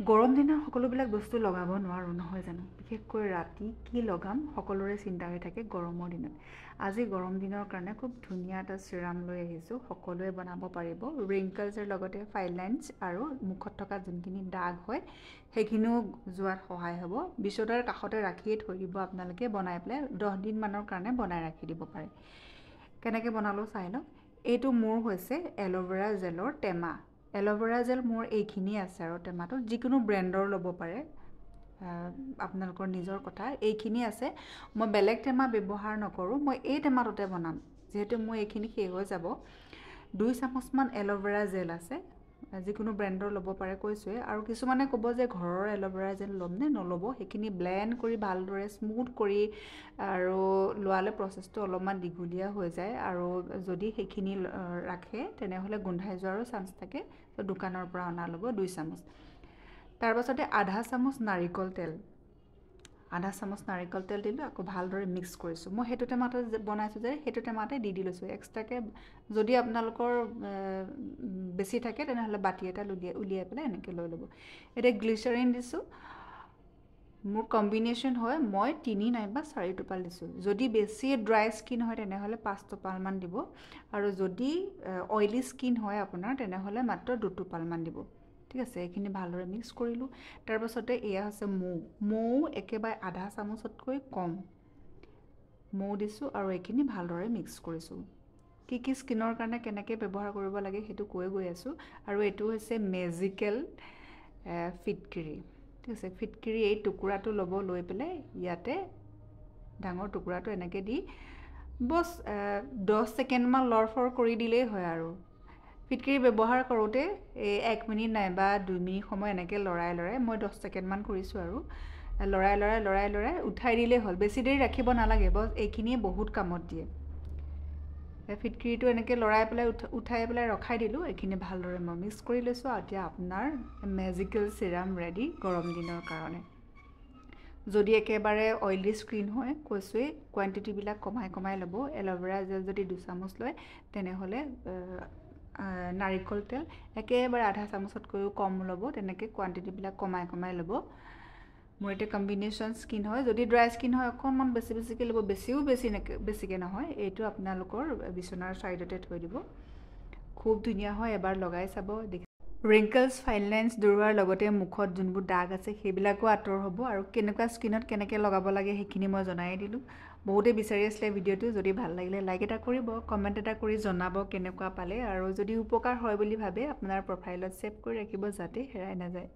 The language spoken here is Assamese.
গৰম দিনৰ সকলোবিলাক বস্তু লগাব নোৱাৰোঁ নহয় জানো বিশেষকৈ ৰাতি কি লগাম সকলোৰে চিন্তা হৈ থাকে গৰমৰ দিনত আজি গৰম দিনৰ কাৰণে খুব ধুনীয়া এটা চিৰাম লৈ আহিছোঁ সকলোৱে বনাব পাৰিব ৰিংকলছৰ লগতে ফাইন লাইনছ আৰু মুখত থকা যোনখিনি দাগ হয় সেইখিনিও যোৱাত সহায় হ'ব বিচনাৰ কাষতে ৰাখিয়ে থৈ দিব আপোনালোকে বনাই পেলাই 10 দিন মানৰ কাৰণে বনাই ৰাখি দিব পাৰে কেনেকৈ বনালো চাই লওক এইটো মোৰ হৈছে এল'ভেৰা জেলৰ টেমা এল'ভেৰা জেল মোৰ এইখিনি আছে আৰু টেমাটো যিকোনো ব্ৰেণ্ডৰ ল'ব পাৰে আপোনালোকৰ নিজৰ কথা এইখিনি আছে মই বেলেগ টেমা ব্যৱহাৰ নকৰোঁ মই এই টেমাটোতে বনাম যেহেতু মই এইখিনি শেষ হৈ যাব 2 চামুচমান এল'ভেৰা জেল আছে যিকোনো ব্ৰেণ্ডৰ ল'ব পাৰে কৈছোৱে আৰু কিছুমানে ক'ব যে ঘৰৰ এল'ভেৰা জেল ল'ম নে নল'ব সেইখিনি ব্লেণ্ড কৰি ভালদৰে স্মুথ কৰি আৰু লোৱালে প্ৰচেছটো অলপমান দীঘলীয়া হৈ যায় আৰু যদি সেইখিনি ৰাখে তেনেহ'লে গোন্ধাই যোৱাৰো চান্স থাকে তো দোকানৰ পৰা অনা ল'ব 2 চামুচ তাৰ পাছতে আধা চামুচ নাৰিকল তেল দিলোঁ আকৌ ভালদৰে মিক্স কৰিছোঁ মই সেইটো টেমাতে বনাইছোঁ যে সেইটো টেমাতে দি লৈছোঁ এক্সট্ৰাকৈ যদি আপোনালোকৰ বেছি থাকে তেনেহ'লে বাতি এটা উলিয়াই পেলাই এনেকৈ লৈ ল'ব এতিয়া গ্লিচাৰিন দিছোঁ মোৰ কম্বিনেশ্যন হয় মই 3 নাইবা 4 টোপাল দিছোঁ যদি বেছি ড্ৰাই স্কিন হয় তেনেহ'লে 5 টোপালমান দিব আৰু যদি অইলি স্কিন হয় আপোনাৰ তেনেহ'লে মাত্ৰ 2 টোপালমান দিব ঠিক আছে এইখিনি ভালদৰে মিক্স কৰিলোঁ তাৰ পাছতে এয়া হৈছে মৌ একেবাৰে আধা চামুচতকৈ কম মৌ দিছোঁ আৰু এইখিনি ভালদৰে মিক্স কৰিছোঁ কি স্কিনৰ কাৰণে কেনেকৈ ব্যৱহাৰ কৰিব লাগে সেইটো কৈ গৈ আছোঁ আৰু এইটো হৈছে মেজিকেল ফিটকিৰি ঠিক আছে ফিটকিৰি এই টুকুৰাটো ল'ব লৈ পেলাই ইয়াতে ডাঙৰ টুকুৰাটো এনেকৈ দি বছ 10 ছেকেণ্ডমান লৰফৰ কৰি দিলেই হয় আৰু ফিটকিৰি ব্যৱহাৰ কৰোঁতে এই 1 মিনিট নাইবা 2 মিনিট সময় এনেকৈ লৰাই মই 10 ছেকেণ্ডমান কৰিছোঁ আৰু লৰাই উঠাই দিলেই হ'ল বেছি দেৰি ৰাখিব নালাগে বছ এইখিনিয়ে বহুত কামত দিয়ে ফিটকিৰিটো এনেকৈ লৰাই পেলাই উঠাই পেলাই ৰখাই দিলোঁ এইখিনি ভালদৰে মই মিক্স কৰি লৈছোঁ আৰু এতিয়া আপোনাৰ মেজিকেল চিৰাম ৰেডি গৰম দিনৰ কাৰণে যদি একেবাৰে অইলি স্কিন হয় কৈছোঁৱেই কোৱান্টিটিবিলাক কমাই ল'ব এল'ভেৰা জেল যদি 2 চামুচ লয় তেনেহ'লে নাৰিকল তেল একেবাৰে আধা চামুচতকৈও কম ল'ব তেনেকৈ কোৱান্টিটিবিলাক কমাই ল'ব মোৰ এতিয়া কম্বিনেশ্যন স্কিন হয় যদি ড্ৰাই স্কিন হয় অকণমান বেছিকৈ ল'ব বেছিকৈ নহয় এইটো আপোনালোকৰ বিচনাৰ ছাইডতে থৈ দিব খুব ধুনীয়া হয় এবাৰ লগাই চাব ৰিংকলছ ফাইন লাইনছ দূৰোৱাৰ লগতে মুখত যোনবোৰ দাগ আছে সেইবিলাকো আঁতৰ হ'ব আৰু কেনেকুৱা স্কিনত কেনেকৈ লগাব লাগে সেইখিনি মই জনাই দিলোঁ বহুতে বিচাৰি আছিলে ভিডিঅ'টো যদি ভাল লাগিলে লাইক এটা কৰিব কমেণ্ট এটা কৰি জনাব কেনেকুৱা পালে আৰু যদি উপকাৰ হয় বুলি ভাবে আপোনাৰ প্ৰফাইলত ছেভ কৰি ৰাখিব যাতে হেৰাই নাযায়